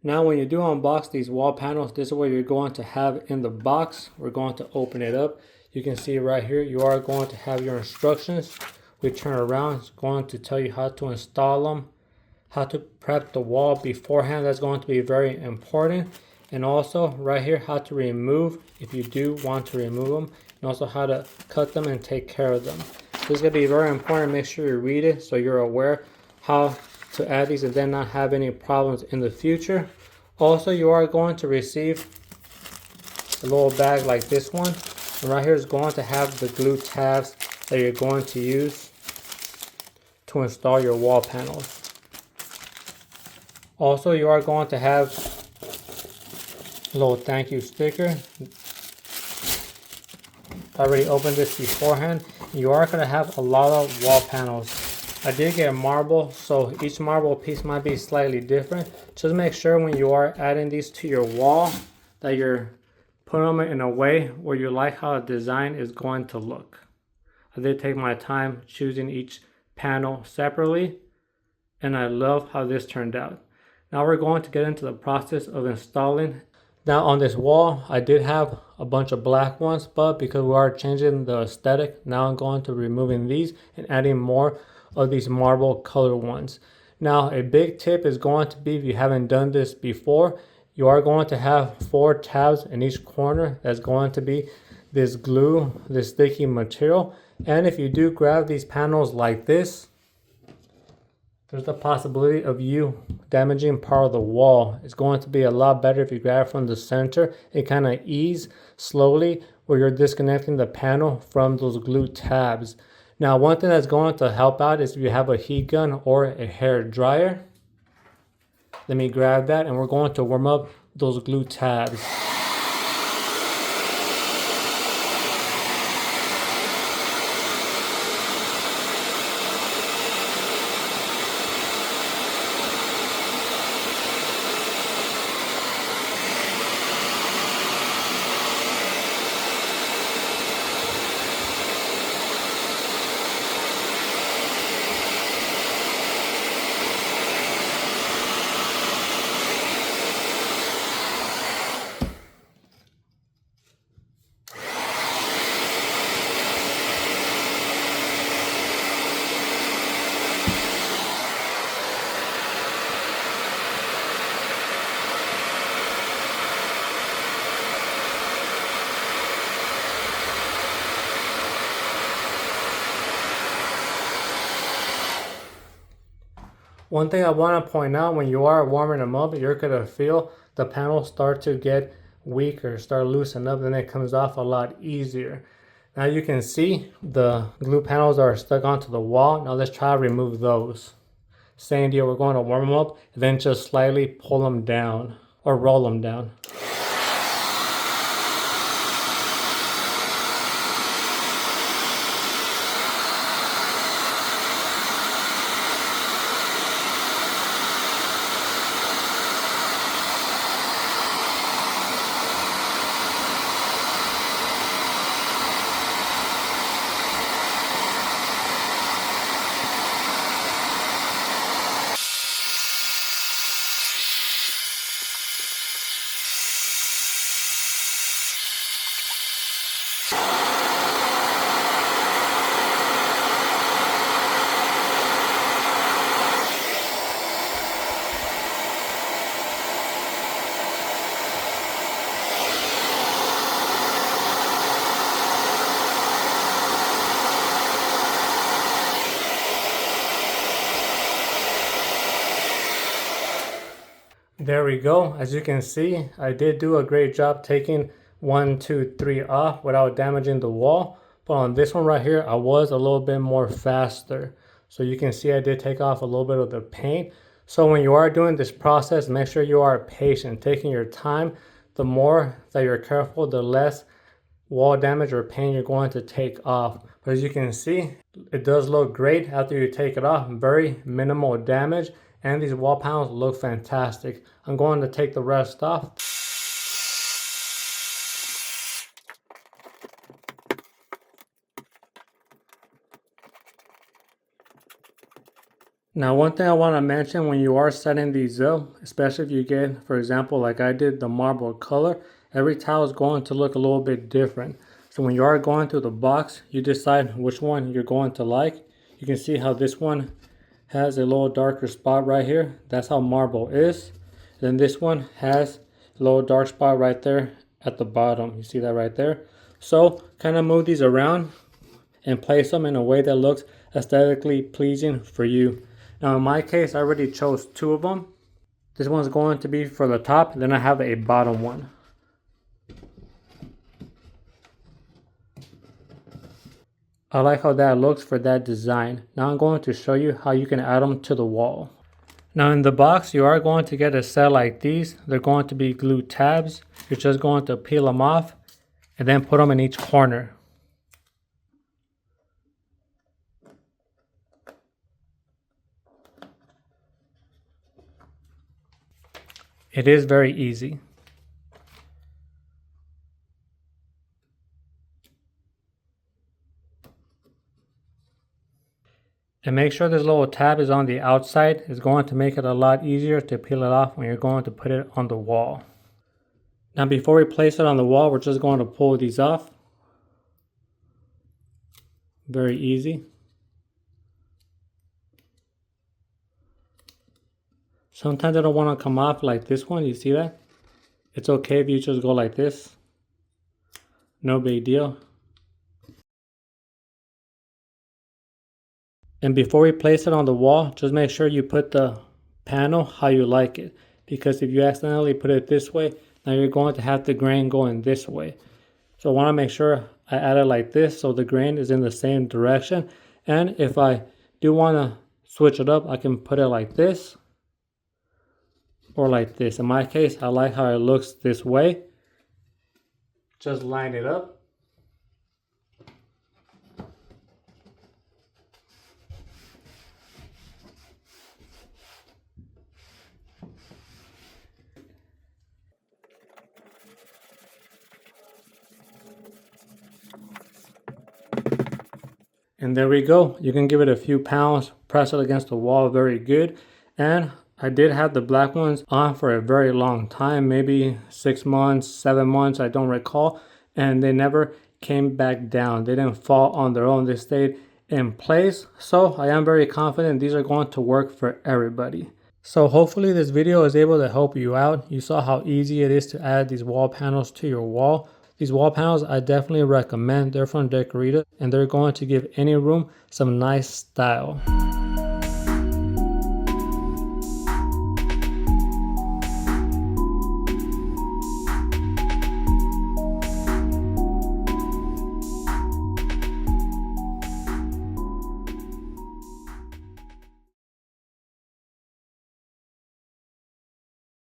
Now when you do unbox these wall panels, this is what you're going to have in the box. We're going to open it up. You can see right here, you are going to have your instructions. We turn around, it's going to tell you how to install them, how to prep the wall beforehand. That's going to be very important. And also right here, how to remove if you do want to remove them, and also how to cut them and take care of them. This is going to be very important. Make sure you read it so you're aware how to add these and then not have any problems in the future. Also, you are going to receive a little bag like this one, and right here is going to have the glue tabs that you're going to use to install your wall panels. Also, you are going to have a little thank you sticker. I already opened this beforehand. You are going to have a lot of wall panels. I did get marble, so each marble piece might be slightly different. Just make sure when you are adding these to your wall that you're putting them in a way where you like how the design is going to look. I did take my time choosing each panel separately, and I love how this turned out. Now we're going to get into the process of installing. Now on this wall, I did have a bunch of black ones, but because we are changing the aesthetic, now I'm going to removing these and adding more of these marble color ones. Now a big tip is going to be, if you haven't done this before, you are going to have 4 tabs in each corner. That's going to be this glue, this sticky material. And if you do grab these panels like this, there's the possibility of you damaging part of the wall. It's going to be a lot better if you grab it from the center and kind of ease slowly where you're disconnecting the panel from those glue tabs. Now, one thing that's going to help out is if you have a heat gun or a hair dryer. Let me grab that, and we're going to warm up those glue tabs. One thing I want to point out, when you are warming them up, you're going to feel the panels start to get weaker, start loosening up, and it comes off a lot easier. Now you can see the glue panels are stuck onto the wall. Now let's try to remove those. Same deal, we're going to warm them up and then just slightly pull them down or roll them down. There we go. As you can see, I did do a great job taking 1, 2, 3 off without damaging the wall. But on this one right here, I was a little bit more faster. So you can see I did take off a little bit of the paint. So when you are doing this process, make sure you are patient, taking your time. The more that you're careful, the less wall damage or paint you're going to take off. But as you can see, it does look great after you take it off. Very minimal damage, and these wall panels look fantastic. I'm going to take the rest off. Now, one thing I want to mention when you are setting these up, especially if you get, for example, like I did the marble color, every tile is going to look a little bit different. So when you are going through the box, you decide which one you're going to like. You can see how this one has a little darker spot right here. That's how marble is. Then this one has a little dark spot right there at the bottom. You see that right there? So kind of move these around and place them in a way that looks aesthetically pleasing for you. Now in my case, I already chose 2 of them. This one's going to be for the top, then I have a bottom one. I like how that looks for that design. Now I'm going to show you how you can add them to the wall. Now in the box, you are going to get a set like these. They're going to be glue tabs. You're just going to peel them off and then put them in each corner. It is very easy. And make sure this little tab is on the outside. It's going to make it a lot easier to peel it off when you're going to put it on the wall. Now before we place it on the wall, we're just going to pull these off. Very easy. Sometimes I don't want to come off like this one. You see that? It's okay if you just go like this. No big deal. And before we place it on the wall, just make sure you put the panel how you like it. Because if you accidentally put it this way, now you're going to have the grain going this way. So I want to make sure I add it like this so the grain is in the same direction. And if I do want to switch it up, I can put it like this or like this. In my case, I like how it looks this way. Just line it up. And there we go. You can give it a few pounds, press it against the wall very good. And I did have the black ones on for a very long time, maybe 6 months, 7 months, I don't recall. And they never came back down. They didn't fall on their own. They stayed in place. So I am very confident these are going to work for everybody. So hopefully this video is able to help you out. You saw how easy it is to add these wall panels to your wall. These wall panels I definitely recommend. They're from DECORITA and they're going to give any room some nice style.